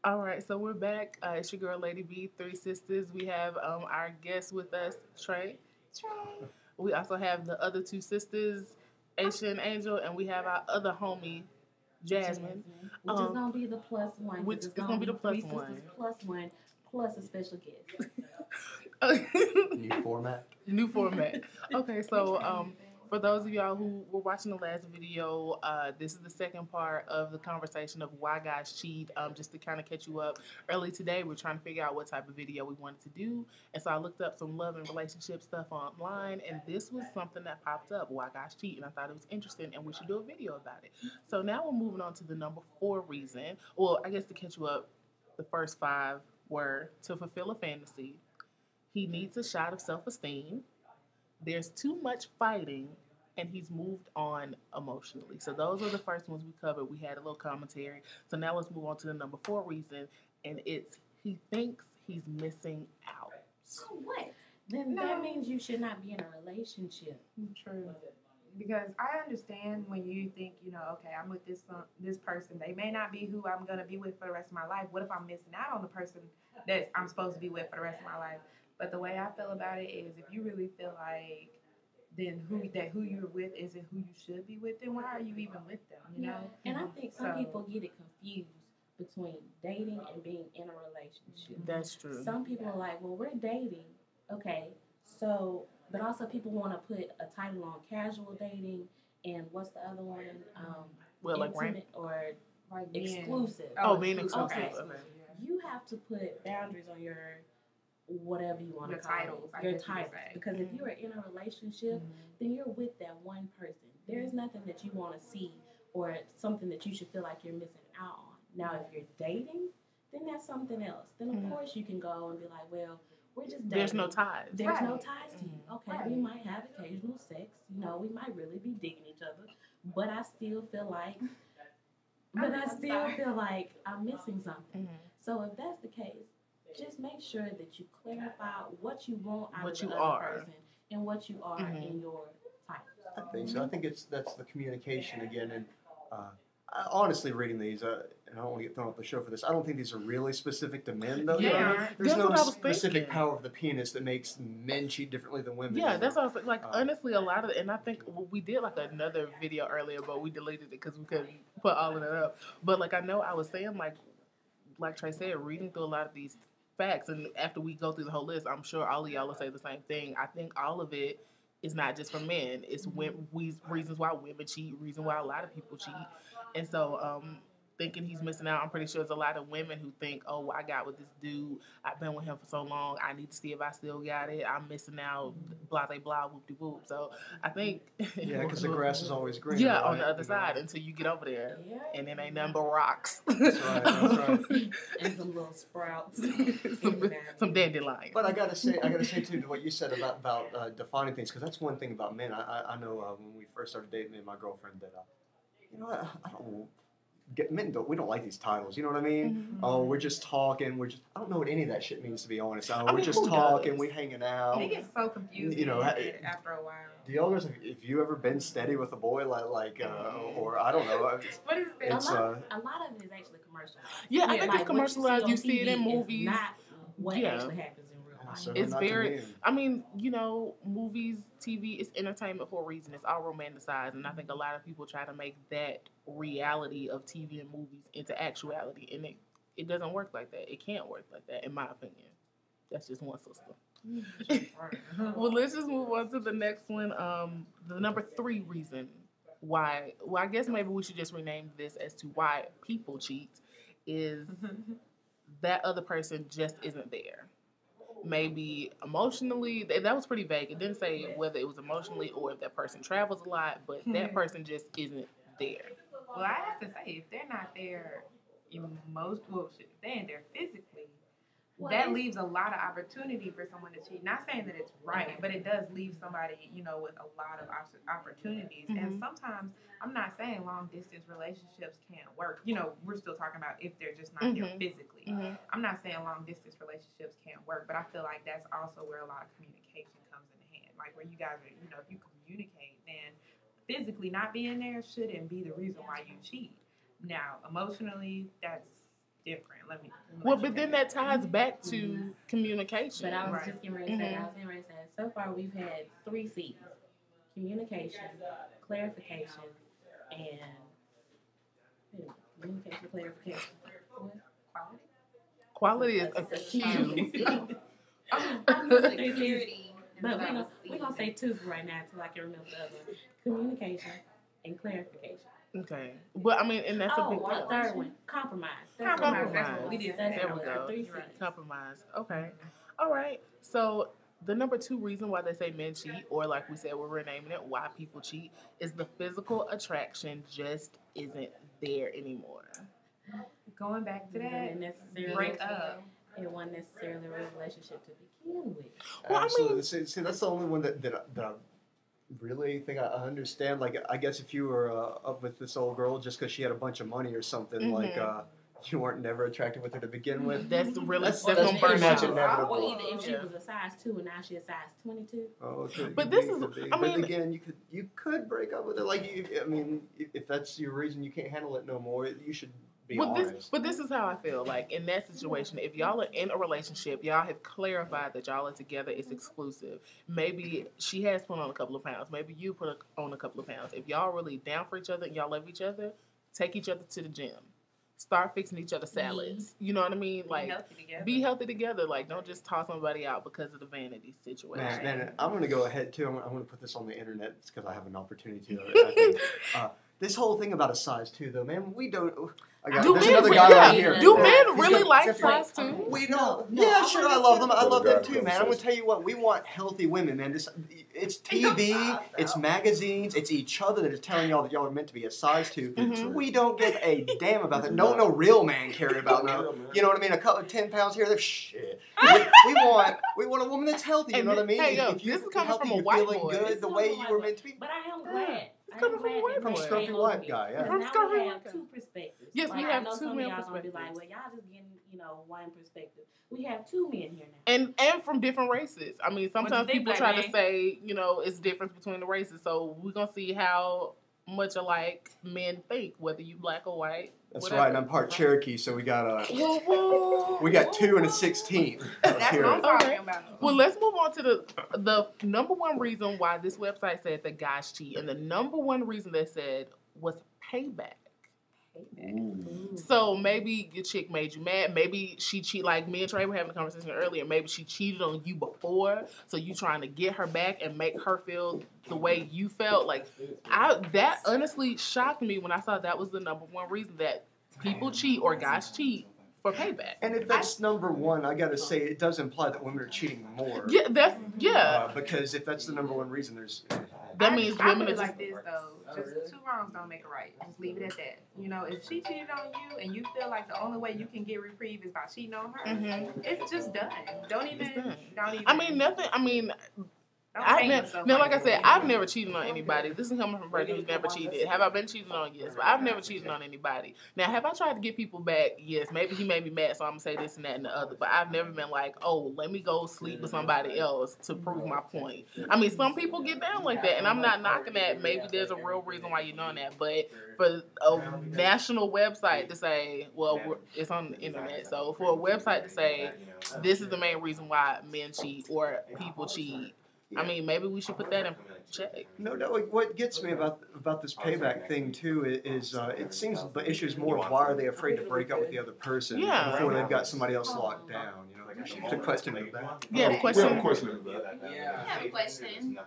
All right, so we're back. It's your girl, Lady B, Three Sisters. We have our guest with us, Trey. Trey. We also have the other two sisters, Aisha and Angel, and we have our other homie, Jasmine. Which is gonna be the plus one. Which it's is gonna be the plus three one. sisters plus one plus a special guest. New format. New format. Okay, so for those of y'all who were watching the last video, this is the second part of the conversation of why guys cheat. Just to kind of catch you up. Early today, we're trying to figure out what type of video we wanted to do, and so I looked up some love and relationship stuff online, and this was something that popped up: why guys cheat, and I thought it was interesting, and we should do a video about it. So now we're moving on to the number 4 reason. Well, I guess to catch you up, the first 5 were to fulfill a fantasy. He needs a shot of self esteem. There's too much fighting, and he's moved on emotionally. So those are the first ones we covered. We had a little commentary. So now let's move on to the number 4 reason, and it's he thinks he's missing out. So what? Then that means you should not be in a relationship. True. Because I understand when you think, okay, I'm with this person. They may not be who I'm gonna be with for the rest of my life. What if I'm missing out on the person that I'm supposed to be with for the rest of my life? But the way I feel about it is, if you really feel like then who you're with isn't who you should be with, then why are you even with them? You know? And I think some people get it confused between dating and being in a relationship. That's true. Some people are like, well, we're dating, okay, so, but also people want to put a title on casual dating and what's the other one? Well, like intimate or Like exclusive. being exclusive. Okay. Okay. You have to put boundaries on your whatever you want to Your call titles, it. I Your guess you could titles. say. Because if you're in a relationship, then you're with that one person. There's nothing that you want to see or something that you should feel like you're missing out on. Now, if you're dating, then that's something else. Then, of course, you can go and be like, well, we're just dating. There's no ties. There's no ties to you. Okay, Right. we might have occasional sex. We might really be digging each other. But I still feel like... I'm missing something. So if that's the case, just make sure that you clarify what you want out What of the you other are. person and what you are in your type. I think so. I think that's the communication again. And honestly, reading these, and I don't want to get thrown off the show for this. I don't think these are really specific to men, though. Yeah, There's that's no what I was specific thinking. power of the penis that makes men cheat differently than women. Yeah, that's what I was like. Honestly, a lot of, and I think we did like another video earlier, but we deleted it because we couldn't put all of that up. But like I know I was saying, like Trey said, reading through a lot of these facts, and after we go through the whole list, I'm sure all of y'all will say the same thing. I think all of it is not just for men. It's reasons why women cheat, reason why a lot of people cheat, and so thinking he's missing out. I'm pretty sure there's a lot of women who think, oh, I got with this dude. I've been with him for so long. I need to see if I still got it. I'm missing out. Blah, blah, blah, whoop de whoop. So I think. Yeah, because the grass is always greener. Yeah, right? on the other side until you get over there. Yeah. And it ain't nothing but rocks. That's right. That's right. And some little sprouts. some dandelion. But I gotta say too to what you said about defining things, because that's one thing about men. I know when we first started dating, me and my girlfriend, that I don't. We don't like these titles. You know what I mean? Oh, we're just talking. I don't know what any of that shit means, to be honest. We're just talking. We hanging out. It gets so confusing after a while. Do y'all guys, if you ever been steady with a boy, or I don't know? What is that? It's, a lot of it is actually commercialized. Yeah, I think it's commercialized. You see it in TV is movies. not what actually happens in real life. certainly It's not to very. me. I mean, movies, TV, it's entertainment for a reason. It's all romanticized, and I think a lot of people try to make that reality of TV and movies into actuality, and it doesn't work like that. It can't work like that, in my opinion. That's just one sister. Well, let's just move on to the next one. The number 3 reason why. Well, I guess maybe we should just rename this as to why people cheat is that other person just isn't there. Maybe emotionally, that was pretty vague. It didn't say whether it was emotionally or if that person travels a lot, but that person just isn't there. Well, I have to say, if they're not there if they're in there physically, that leaves a lot of opportunity for someone to cheat. Not saying that it's right, but it does leave somebody, with a lot of opportunities. And sometimes, I'm not saying long distance relationships can't work. We're still talking about if they're just not there physically. I'm not saying long distance relationships can't work, but I feel like that's also where a lot of communication comes in hand. Like where you guys are, if you communicate, then physically not being there shouldn't be the reason why you cheat. Now, emotionally, that's different. Let me. Well, but then that ties back to communication. But I was Right. just getting ready to say, so far we've had 3 C's: communication, clarification, and communication, clarification. What? Quality. Quality is a That's huge. Security. But we're gonna say 2 for right now until I can remember the other one. Communication and clarification. Okay. But I mean, and that's a big Oh, deal. the third one, compromise. Compromise. That's what we did. That's There what we the go. 3 You're right. C's. Compromise. Okay. All right. So the number 2 reason why they say men cheat, or like we said, we're renaming it, why people cheat, is the physical attraction just isn't there anymore. Going back to It that, wasn't necessarily- break up. It wasn't necessarily a real relationship to begin with. Well, I Absolutely. mean- See, that's the only one that I really think I understand. Like, I guess if you were up with this old girl just because she had a bunch of money or something, like you weren't never attracted with her to begin with. That's really That's gonna pretty burn much out. inevitable. Or either if she Yeah. was a size 2 and now she's a size 22. Oh, it could But be, this it is- could be. I But mean- again, you could break up with it. Like, I mean, if that's your reason, you can't handle it no more. You should be honest. But this is how I feel. Like in that situation, if y'all are in a relationship, y'all have clarified that y'all are together, it's exclusive. Maybe she has put on a couple of pounds. Maybe you put on a couple of pounds. If y'all really down for each other and y'all love each other, take each other to the gym. Start fixing each other salads. You know what I mean? Like, be healthy together. Like, don't just toss somebody out because of the vanity situation. Man, I'm going to go ahead too. I'm going to put this on the internet because I have an opportunity to. I think. This whole thing about a size 2, though, man, we don't. Do there's men, another re- guy yeah, right here. do Yeah. men He's really got like different- size 2? We No, don't. no, Yeah, I sure, wanna I love them. I listen. love Let them the too, guy man. I'm gonna conversation. tell you what. We want healthy women, man. It's TV, it's magazines, it's each other that is telling y'all that y'all are meant to be a size 2. Mhm. We don't give a damn about that. No real man cared about no. You know what I mean? A couple 10 pounds here, there. Shit. We want a woman that's healthy. You And know what I mean? hey, yo, if you're this is coming healthy, from a you're white feeling boy. good It's the coming way from you a were white meant to be. But I am glad. It's coming from a white From boy. Scruffy white guy, yeah. From Now Scruffy we white have guy. 2 perspectives. Yes, like, we I have know 2 some of male y'all gonna be like, perspectives. well, y'all just getting, one perspective. We have 2 men here now. And from different races. I mean, sometimes think, people black try man? to say, it's difference between the races. So we're gonna see how much alike men think, whether you black or white. That's whatever. right. And I'm part Cherokee, so we got Woo, woo. we got 2 and a 16. That's what I'm Okay. talking about. Well, let's move on to the number 1 reason why this website said that guys cheat, and the number 1 reason they said was payback. So maybe your chick made you mad. Maybe she cheated, like me and Trey were having a conversation earlier. Maybe she cheated on you before, so you trying to get her back and make her feel the way you felt. Like that honestly shocked me when I saw that was the number 1 reason that people cheat or guys cheat for payback. And if that's number 1, I gotta say it does imply that women are cheating more. Yeah, Because if that's the number 1 reason, there's. that means I women put are it just like this though. Just 2 wrongs don't make a right. Just leave it at that. If she cheated on you and you feel like the only way you can get reprieve is by cheating on her, it's just done. Don't even. I mean, nothing. I mean, Don't I've hang never, yourself now, like I that. said, I've never cheated on anybody. This is coming from a person who's never cheated. Have I been cheated on? Yes, but I've never cheated on anybody. Now, have I tried to get people back? Yes, maybe he made me mad, so I'm gonna say this and that and the other. But I've never been like, oh, let me go sleep with somebody else to prove my point. I mean, some people get down like that, and I'm not knocking that. Maybe there's a real reason why you're doing that. But for a national website to say, well, it's on the internet, so for a website to say this is the main reason why men cheat or people cheat. I mean, maybe we should put that in check. No. What gets me about this payback thing too is it seems the issue is more of why are they afraid to break up with the other person before they've got somebody else locked down? The question of that. Yeah, We question. have a question about that. I have a question.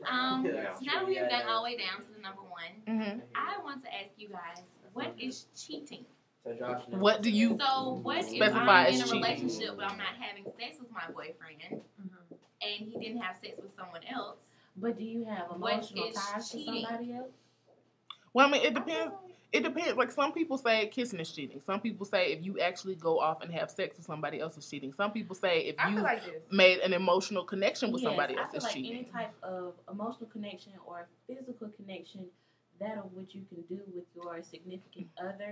Now that we've done all the way down to the number 1, Mm-hmm. I want to ask you guys, what is cheating? What do you? So what if Specify I'm as in a cheating. relationship but I'm not having sex with my boyfriend and he didn't have sex with someone else? But do you have What emotional is ties to cheating? somebody else? Well, I mean, it depends. It depends. Like some people say kissing is cheating. Some people say if you actually go off and have sex with somebody else is cheating. Some people say if I you feel like this. made an emotional connection with Yes, somebody I else feel is like cheating. any type of emotional connection or physical connection, that of what you can do with your significant other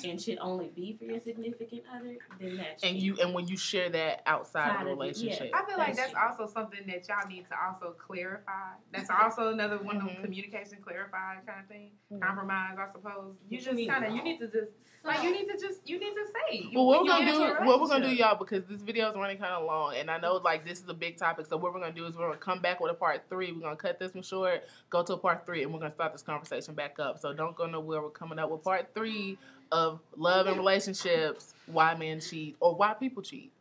and should only be for your significant other, then that's And cheating. and when you share that outside of Outside the of it, yeah. relationship. I feel like That's that's also something that y'all need to also clarify. That's also another one of them communication clarify kind of thing. Compromise, I suppose. You just kind of, you need to just, like, you need to say. Well, what we're when gonna you do, get into a what we're gonna do, relationship. y'all, because this video is running kind of long, and I know like this is a big topic. So what we're gonna do is we're gonna come back with a part 3. We're gonna cut this one short, go to a part 3, and we're gonna start this conversation back up. So don't go nowhere. We're coming up with part 3 of love and relationships, why men cheat or why people cheat.